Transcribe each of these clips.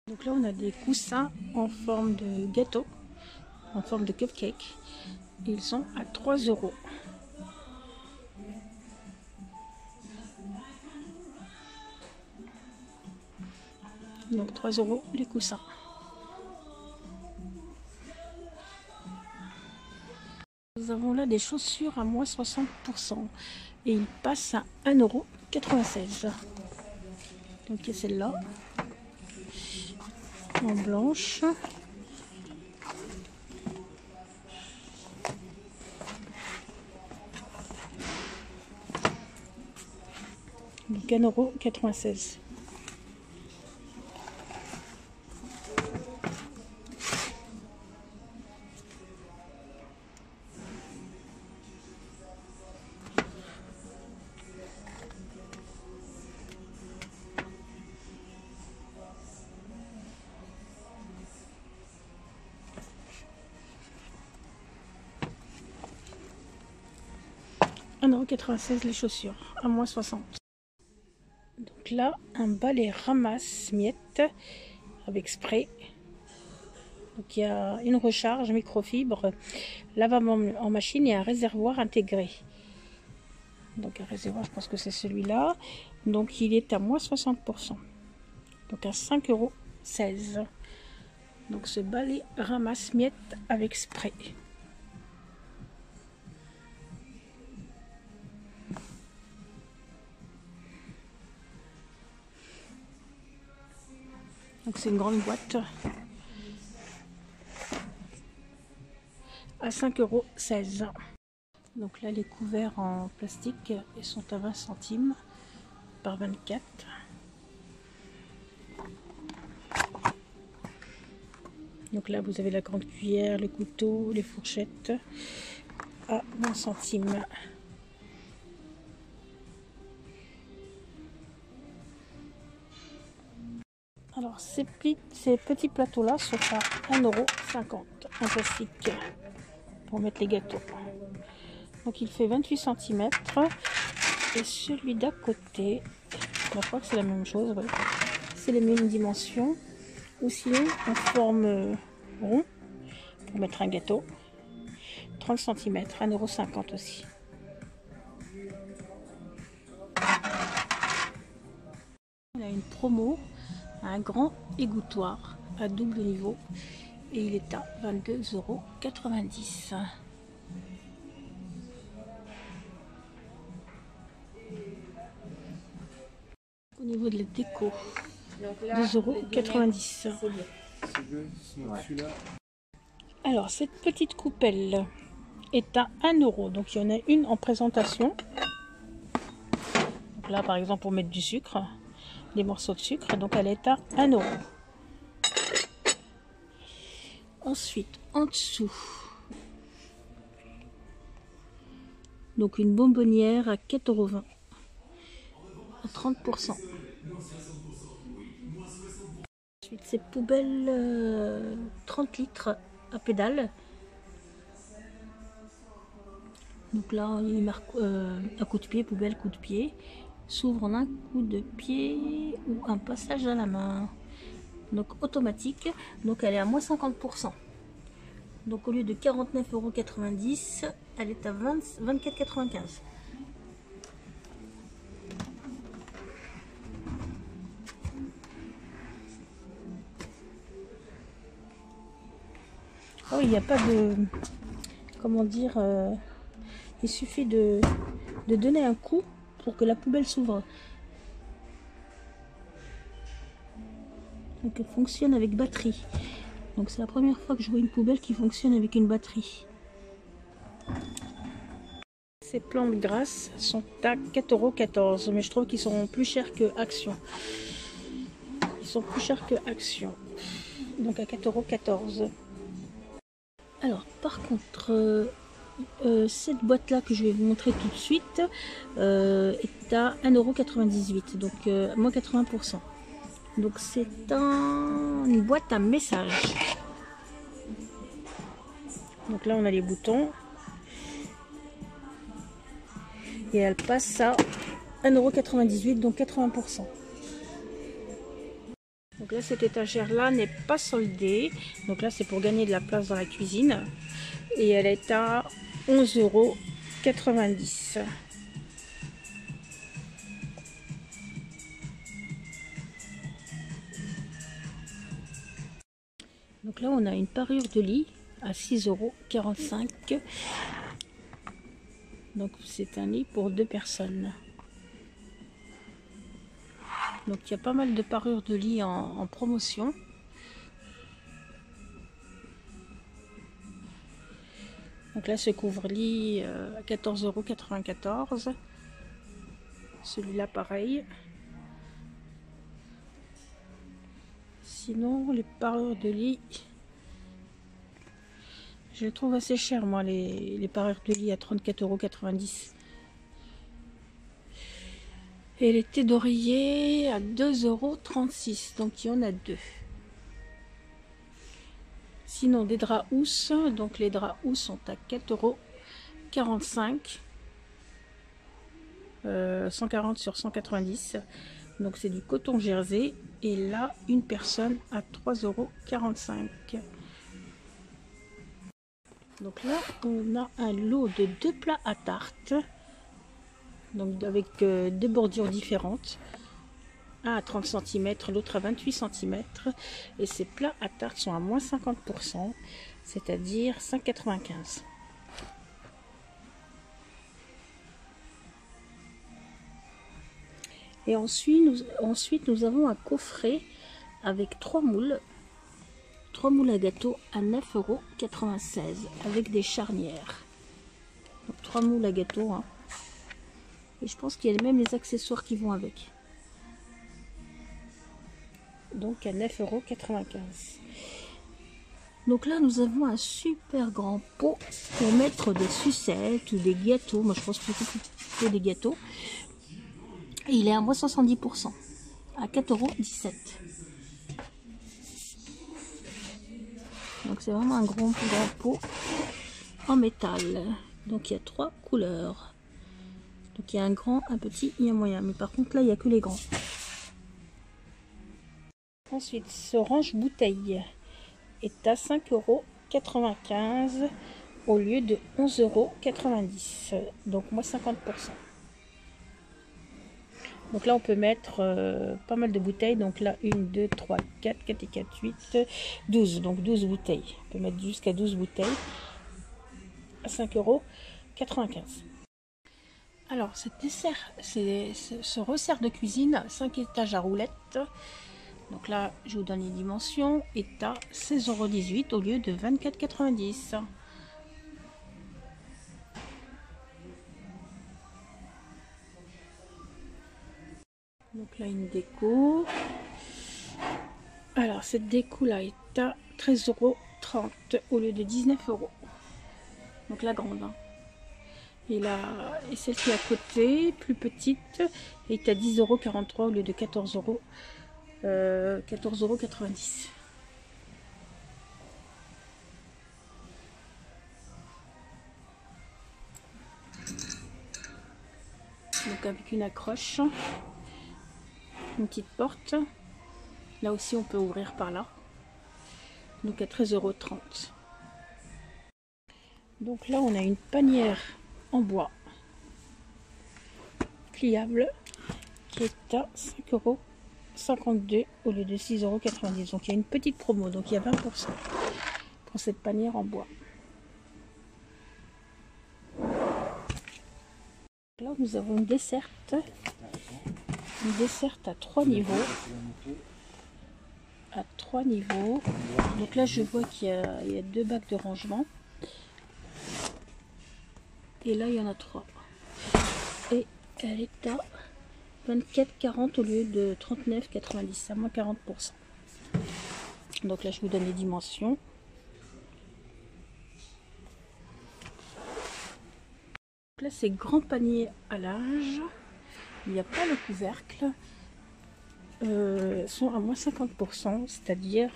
Donc là on a des coussins en forme de gâteau, en forme de cupcake. Ils sont à 3 €. Donc 3 € les coussins. Nous avons là des chaussures à moins 60% et ils passent à 1,96 €. Donc il y a celle-là en blanche. Donc 1,96 €. €1,96 € les chaussures, à moins 60. Donc là, un balai ramasse-miettes avec spray. Donc il y a une recharge microfibre, lavable en machine et un réservoir intégré. Donc un réservoir, je pense que c'est celui-là. Donc il est à moins 60%. Donc à 5,16 €. Donc ce balai ramasse-miettes avec spray. Donc c'est une grande boîte à 5,16 €. Donc là les couverts en plastique ils sont à 20 centimes par 24. Donc là vous avez la grande cuillère, les couteaux, les fourchettes à 20 centimes. Alors ces petits plateaux là sont à 1,50 € en plastique pour mettre les gâteaux. Donc il fait 28 cm et celui d'à côté, je crois que c'est la même chose, ouais. C'est les mêmes dimensions, ou sinon en forme rond pour mettre un gâteau, 30 cm, 1,50 € aussi. On a une promo, un grand égouttoir à double niveau et il est à 22,90 €. Au niveau de la déco, 2,90 €. Alors cette petite coupelle est à 1 €. Donc il y en a une en présentation. Donc là par exemple pour mettre du sucre, des morceaux de sucre. Donc elle est à 1 €. Ensuite en dessous, donc une bonbonnière à 4,20 € à 30%. Ensuite ces poubelles 30 litres à pédale. Donc là il marque un coup de pied, poubelle coup de pied, s'ouvre en un coup de pied ou un passage à la main. Donc automatique, donc elle est à moins 50%. Donc au lieu de 49,90 €, elle est à 24,95 €. Oh, il n'y a pas de, comment dire, il suffit de donner un coup pour que la poubelle s'ouvre. Donc elle fonctionne avec batterie. Donc c'est la première fois que je vois une poubelle qui fonctionne avec une batterie. Ces plantes grasses sont à 4,14 €, mais je trouve qu'ils sont plus chers que Action. Ils sont plus chers que Action. Donc à 4,14 €. Alors par contre, cette boîte là que je vais vous montrer tout de suite est à 1,98 €, donc moins 80%. Donc c'est une boîte à messages. Donc là on a les boutons et elle passe à 1,98 €, donc 80%. Donc là, cette étagère-là n'est pas soldée. Donc là, c'est pour gagner de la place dans la cuisine. Et elle est à 11,90 €. Donc là, on a une parure de lit à 6,45 €. Donc c'est un lit pour 2 personnes. Donc il y a pas mal de parures de lit en promotion. Donc là, ce couvre-lit à 14,94 €. Celui-là, pareil. Sinon, les parures de lit, je les trouve assez cher, moi, les parures de lit à 34,90 €. Et les thés d'oreiller à 2,36 €. Donc il y en a 2. Sinon, des draps housses. Donc les draps housses sont à 4,45 €. 140 sur 190. Donc c'est du coton jersey. Et là, une personne à 3,45 €. Donc là, on a un lot de 2 plats à tarte. Donc avec des bordures différentes. Un à 30 cm, l'autre à 28 cm. Et ces plats à tarte sont à moins 50%, c'est-à-dire 5,95 €. Et ensuite, nous avons un coffret avec 3 moules. 3 moules à gâteau à 9,96 € avec des charnières. Donc 3 moules à gâteau. Hein. Et je pense qu'il y a même les accessoires qui vont avec. Donc à 9,95 €. Donc là, nous avons un super grand pot pour mettre des sucettes ou des gâteaux. Moi, je pense plutôt des gâteaux. Et il est à moins 70%, à 4,17 €. Donc c'est vraiment un grand pot en métal. Donc il y a 3 couleurs. Donc il y a un grand, un petit et un moyen. Mais par contre là, il n'y a que les grands. Ensuite, ce range bouteille est à 5,95 € au lieu de 11,90 €. Donc moins 50%. Donc là, on peut mettre pas mal de bouteilles. Donc là, 1, 2, 3, 4, 4 et 4, 8, 12. Donc 12 bouteilles. On peut mettre jusqu'à 12 bouteilles à 5,95 €. Alors, ce resserre de cuisine, 5 étages à roulettes. Donc là, je vous donne les dimensions. Est à 16,18 € au lieu de 24,90 €. Donc là, une déco. Alors, cette déco là est à 13,30 € au lieu de 19 €. Donc la grande. Hein. Et celle qui est à côté, plus petite, est à 10,43 € au lieu de 14 €. 14,90 €. Donc avec une accroche. Une petite porte. Là aussi, on peut ouvrir par là. Donc à 13,30 €. Donc là, on a une panière en bois pliable qui est à 5,52 € au lieu de 6,90 €. Donc il y a une petite promo, donc il y a 20% pour cette panière en bois. Là, nous avons une desserte à 3 niveaux. À 3 niveaux. Donc là, je vois qu'il y a 2 bacs de rangement. Et là, il y en a 3. Et elle est à 24,40 € au lieu de 39,90 €, à moins 40%. Donc là, je vous donne les dimensions. Donc là, c'est grand panier à linge. Il n'y a pas le couvercle. Sont à moins 50%, c'est-à-dire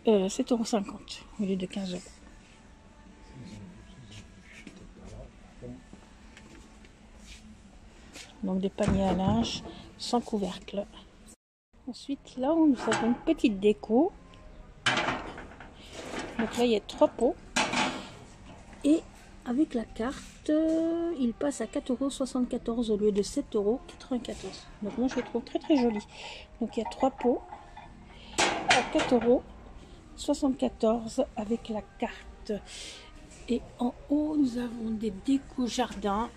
7,50 € au lieu de 15 €. Donc des paniers à linge sans couvercle. Ensuite, là, nous avons une petite déco. Donc là, il y a 3 pots. Et avec la carte, il passe à 4,74 € au lieu de 7,94 €. Donc moi, je le trouve très très joli. Donc il y a 3 pots à 4,74 € avec la carte. Et en haut, nous avons des décos jardin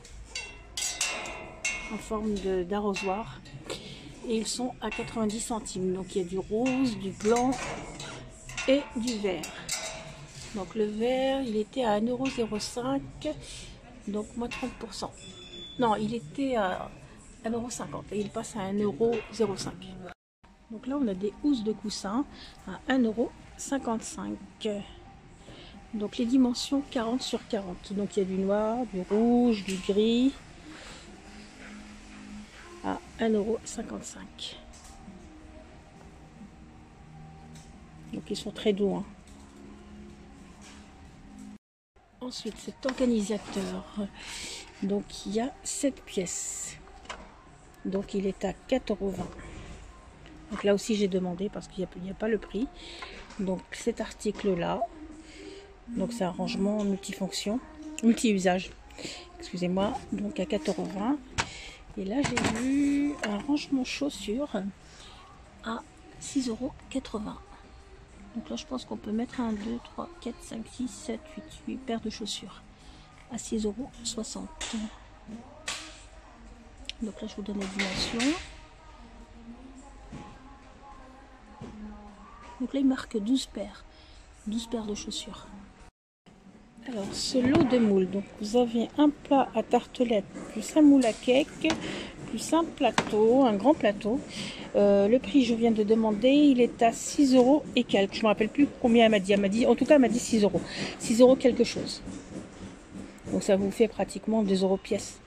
en forme d'arrosoir. Et ils sont à 90 centimes. Donc il y a du rose, du blanc et du vert. Donc le vert, il était à 1,05 €, donc moins 30%. Non, il était à 1,50 € et il passe à 1,05 €. Donc là, on a des housses de coussins à 1,55 €. Donc les dimensions 40 sur 40. Donc il y a du noir, du rouge, du gris à 1,55 €. Donc ils sont très doux, hein. Ensuite, cet organisateur, donc il y a 7 pièces. Donc il est à 4,20 €. Donc là aussi j'ai demandé parce qu'il n'y a pas le prix. Donc cet article là, donc c'est un rangement multifonction, multi-usage, excusez-moi, donc à 4,20 €. Et là j'ai vu un rangement chaussures à 6,80 €. Donc là je pense qu'on peut mettre 1, 2, 3, 4, 5, 6, 7, 8 paires de chaussures à 6,60 €. Donc là je vous donne les dimensions. Donc là il marque 12 paires de chaussures. Alors ce lot de moules, donc vous avez un plat à tartelette plus un moule à cake plus un plateau, un grand plateau. Le prix je viens de demander, il est à 6 € et quelques. Je ne me rappelle plus combien elle m'a dit. En tout cas elle m'a dit 6 €. 6 € quelque chose. Donc ça vous fait pratiquement 2 € pièce.